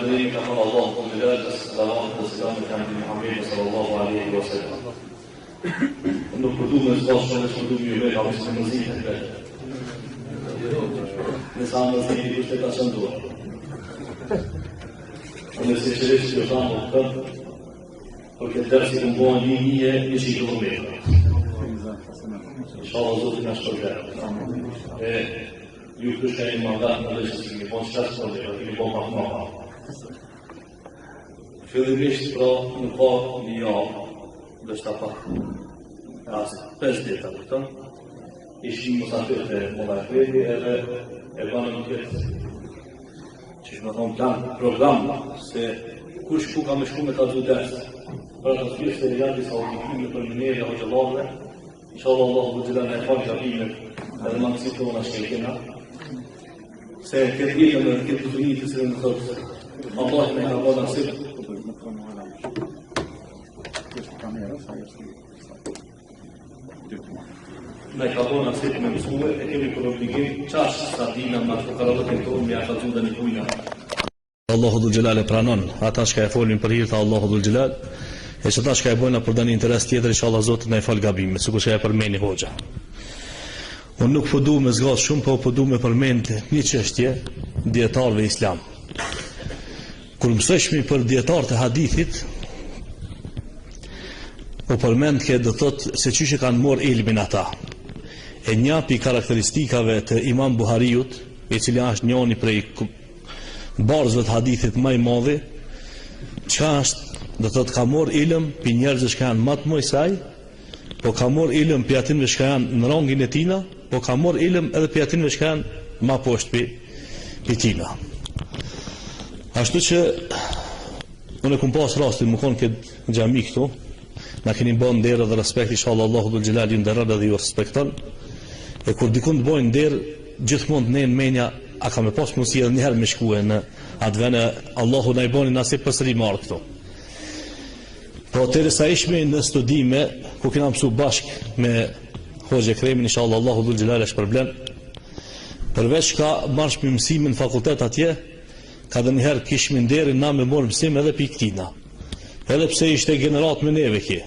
الذين كفر الله بالله الصلوات والسلام على محمد صلى الله عليه وسلم. Në përdume zbashën e shpërdume ju vetë, se më zinë të vetë. Nësa më zinë i kushtet a shënduar. Nëse qërështë që thamë të tëmë, për këtë dërë si këmë bojnë një kilometra. Inshallah Zotin në shpërgjerë. Ju kështë ka një mandat në dhe që si këmë bojnë qëtë shpërgjerë, këmë bojnë pak ma. Fillimisht pra në ka një javë, dhe shta pak. Rast 5 dita, kupton? Ishim musafir të Molla Efendi edhe e banëm këtë që shme thonë plan, program, se kush ku ka me shku me ta dhu ders. Për të sfirë se rejati sa oblikime për mineri a hoqëllarve, inshallah Allahu vëgjela në e falë gjabimet edhe mangësit tona shkelkena, se këtë jetën dhe këtë pëtënit të sërë në thotë, Allah me ka bëna sirë. Me ka bona se të me mësue, e kemi për obligim qash sa dina ma të karalëtën tonë me ata gjuda një kujna. Allahu dhul Gjelal e pranon, ata shka e folin për hirë të Allahu dhul Gjelal, e që ta shka e bojna për dani interes tjetër, inshallah Zotit në e falë gabimet, së ku që e përmeni hoxha. Unë nuk përdu me zgatë shumë, po përdu me përmeni një qështje djetarëve islam. Kur mësëshmi për djetarët e hadithit, u përmend ke do thotë se çysh e kanë marrë ilmin ata. E një pi karakteristikave të Imam Buhariut, i cili është njëri prej barzëve të hadithit më i madh, çka është, do thotë ka marrë ilm pi njerëzve që janë më të mëdhenj se ai, po ka marrë ilm pi atinve që janë në rangin e tina, po ka marrë ilm edhe pi atinve që janë më poshtë pi tina. Ashtu që unë kam pas rastin më konë këtë xhami këtu. Na keni bën nder dhe respekt, inshallah Allahu dhul Gjelal ju nderon dhe ju respekton. E kur dikun të bojnë nder, gjithmonë të nejnë menja, a ka me pas mundësi edhe njëherë me shkue në atë vene, Allahu na i boni nasip pësëri marë këto. Po teresa ishme në studime, ku kena mësu bashk me Hoxhe Kremin, inshallah Allahu dhul Gjelal është problem. Përveç ka marsh për mësimin fakultet atje, ka dhe njëherë kishme nderin na me morë mësim edhe për këtina. Edhe pse ishte generat me neve kje.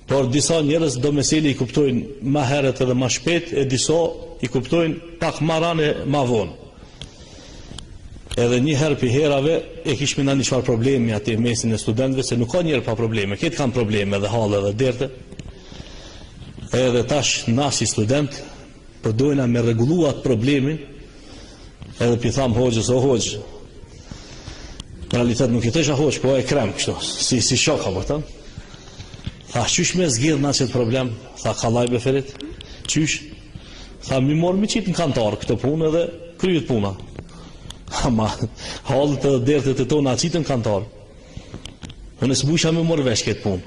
Por disa njerëz do meseli i kuptojnë ma heret edhe ma shpet, e disa i kuptojnë pak ma rane ma vonë. Edhe një herë për herave e kishme në një qfar problemi ati mesin e studentve, se nuk ka njerë pa probleme, këtë kanë probleme dhe halë edhe derte. Edhe tash nasi student, përdojna me reguluat problemin, edhe për thamë hoxhës o hoxhë, në realitet nuk i të isha hoqë, po e krem kështu, si shoka, po të. Tha, qysh me zgjidh na qëtë problem? Tha, kalaj beferit, qysh? Tha, mi morë mi qitë në kantar këtë punë edhe kryet puna. Ma, halët edhe dertet e tona qitë në kantar. Unë e s'busha me morë vesh këtë punë.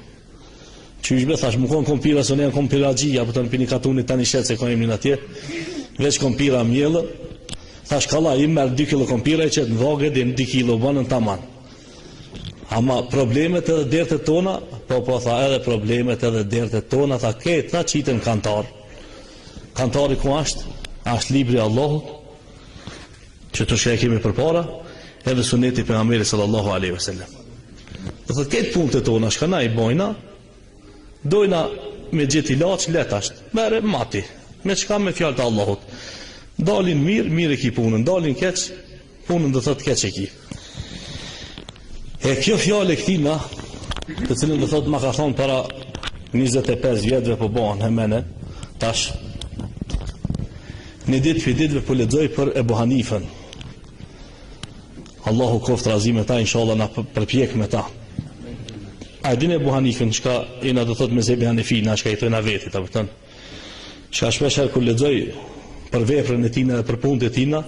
Qysh be, thash, më konë kompira, së ne janë kompira gjia, po të në pini katunit të një shetë se kojmë një atje, veç kompira mjellë. Thash kalla, i merë 2 kilo kompira i qëtë në dhage dhe në 2 kilo banën të aman. Ama problemet edhe dertet tona, po tha edhe problemet edhe dertet tona, tha ketë, tha qitën kantar. Kantari ku ashtë libri Allahut, që të shka e kemi për para, edhe suneti për Ameri sallallahu aleyhi wasallam. Dhe thë ketë punët e tona, shka na i bojna, dojna me gjithi laqë, let ashtë, mere mati, me qka me fjallë të Allahut. Dalin mirë e ki punën, dalin keq, punën dhe thot keq e ki. E kjo fjale këtina, të cilën dhe thot ma ka thonë para 25 vjetëve po bohan hemene, tash, një ditë për ditëve po lexoj për Ebu Hanifën. Allahu koft razime ta, inshallah na përpjek me ta. A e din Ebu Hanifën, shka ina dhe thot me zebi Hanifina, shka i tojna vetit, a përtën. Shka shpesher kur lexoj për veprën e tina dhe për punët e tina,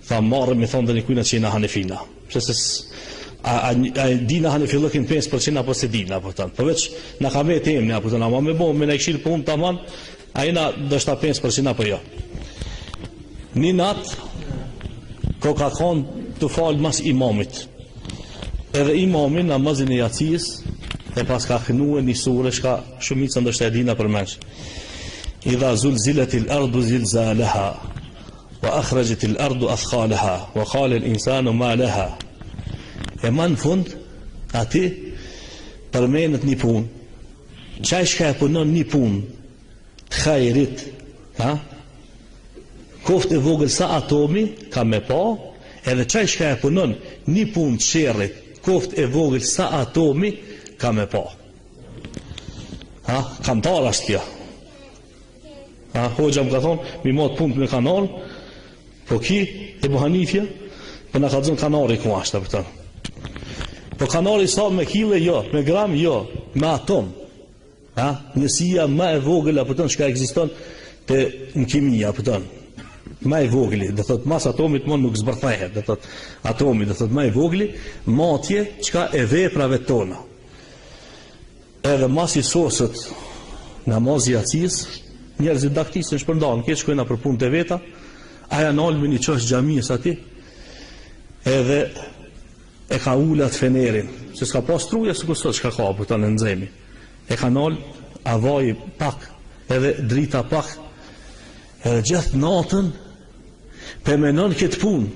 tha marrëm me thonë dhe një kujna që jena Hanefina. A dina Hanefilëkin 5% apo se dina, përveç në ka me të emni, ama me bo, me në këshirë punë të aman, a jena dështë 5% apo jo. Një natë, ko ka konë të falë mas imamit. Edhe imamin, namazin e jacijës, e pas ka kënue një sure, shka shumicën dështë e dina për mensh. إذا زلزلت الأرض زلزالها وأخرجت الأرض أثقالها وقال الإنسان ما لها E ma në fund, ati përmenet një punë. Qaj shka e punon një punë të hajrit, koft e vogël sa atomi, ka me pa, edhe qaj shka e punon një punë të sherrit, koft e vogël sa atomi, ka me pa. Kantar ashtë kja. Hoxha më ka thonë, mi matë punë me kanal, po ki e buhanifja, po në ka dhënë kanari ku ashtë, pëtën. Po kanari sa me kile, jo, me gram, jo, me atom. Njësia ma e vogël, pëtën, shka eksiston të në kimia, pëtën. Ma e vogli, dhe thot, mas atomit mon nuk zbërthehet, dhe thot, atomi, dhe thot, ma e vogli, matje, qka e veprave tona. Edhe mas i sosët namaz i acis, njerëzit daktisën shpërndarën, këtë shkojna për punë të veta, aja në alë me një qështë gjamiës ati, edhe e ka ullat fenerin, se s'ka pas truja, së kusot shka ka, për të në nëzemi. E ka në alë, avaj pak, edhe drita pak, edhe gjithë natën, përmenon këtë punë,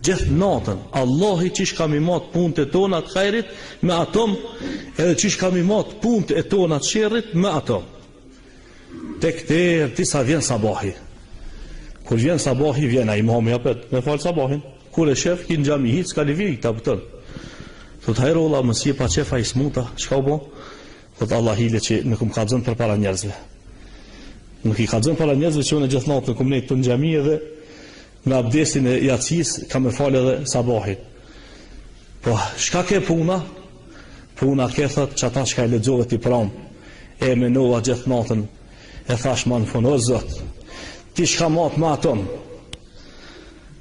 gjithë natën, Allahi qish kam i matë punë të tonat kajrit me atom, edhe qish kam i matë punë të tonat shirrit me atom. Tek të tisa vjen sabahi. Kur vjen sabahi, vjen a imami apet, me falë sabahin. Kur e shef, ki në gjami hitë, s'ka liviri këta pëtën. Thot hajro Allah, mësje pa qefa i smuta, shka u bo? Thot Allah hile që nuk më ka dzën për para njerëzve. Nuk i ka dzën para njerëzve që unë e gjithë natë në kumë nejtë të në gjami edhe me abdesin e jacis ka me falë edhe sabahit. Po, shka ke puna? Puna ke thot që ata shka e ledzove t'i pram, e menova gjithë natën, e thash ma në fund, o zot, ti shka matë ma atom,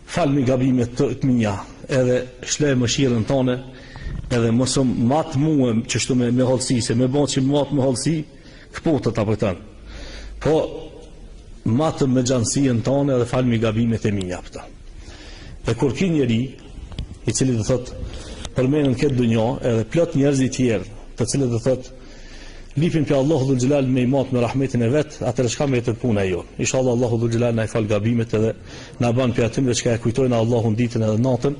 falë mi gabimet të minja, edhe shlej më shirën tane, edhe mësëm matë muë që shtu me holësi, se me bon që matë me holësi, këpotë të apëtën. Po, matëm me gjanësien tane edhe falë mi gabimet e minja pëta. E kur ki njeri, i cili dhe thot, përmenën këtë dunja, edhe plot njerëzi tjerë, të cili dhe thot, lipin për Allahu dhul Gjelal me i matë me rahmetin e vetë, atër shka me jetët puna e jonë. Inshallah Allahu dhul Gjelal na i falë gabimet edhe na banë për atyre që ka e kujtojnë Allahun ditën edhe natën,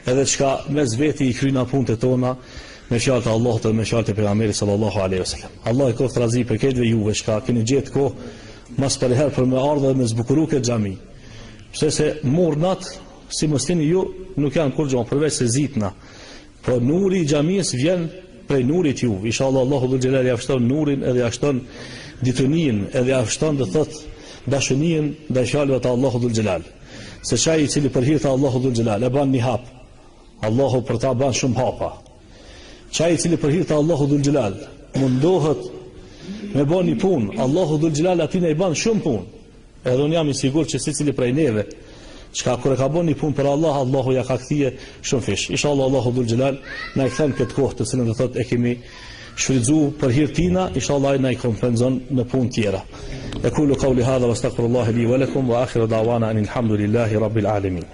edhe që ka mes veti i kryna punët e tona, me fjallë të Allahut dhe me fjallë të pejgamberit sallallahu alaihi wasallam. Allah i kohë të razi për ketëve juve, shka keni gjetë kohë, mas për herë për me ardhe dhe me zbukuru këtë gjami. Pse se murnat, si mëstini ju, nuk janë kur gjonë, përveç se zitna. Po nuri i gjamiës vjen prej nurit ju. Inshallah Allahu dhul Gjelal javshton nurin edhe javshton ditënin, edhe javshton dhe thot dashunin dhe fjalëve të Allahu dhul Gjelal. Se qaj i cili për hir të Allahu dhul Gjelal e ban një hap, Allahu për ta ban shumë hapa. Qaj i cili për hir të Allahu dhul Gjelal mundohet me ban një punë, Allahu dhul Gjelal atina i ban shumë punë. Edhe unë jam i sigur që si cili prej neve, qka kër e ka bon një punë për Allah, Allahu ja ka këthije shumë fish. Inshallah Allahu dhul Gjelal na i kthen këtë kohë të cilën dhe thot e kemi shfridzu për hirtina, inshallah na i kompenzon në punë tjera. E kullu qawli hadha wa astaghfirullahi li wa lakum wa akhiru da'wana anil hamdulillahi rabbil alamin.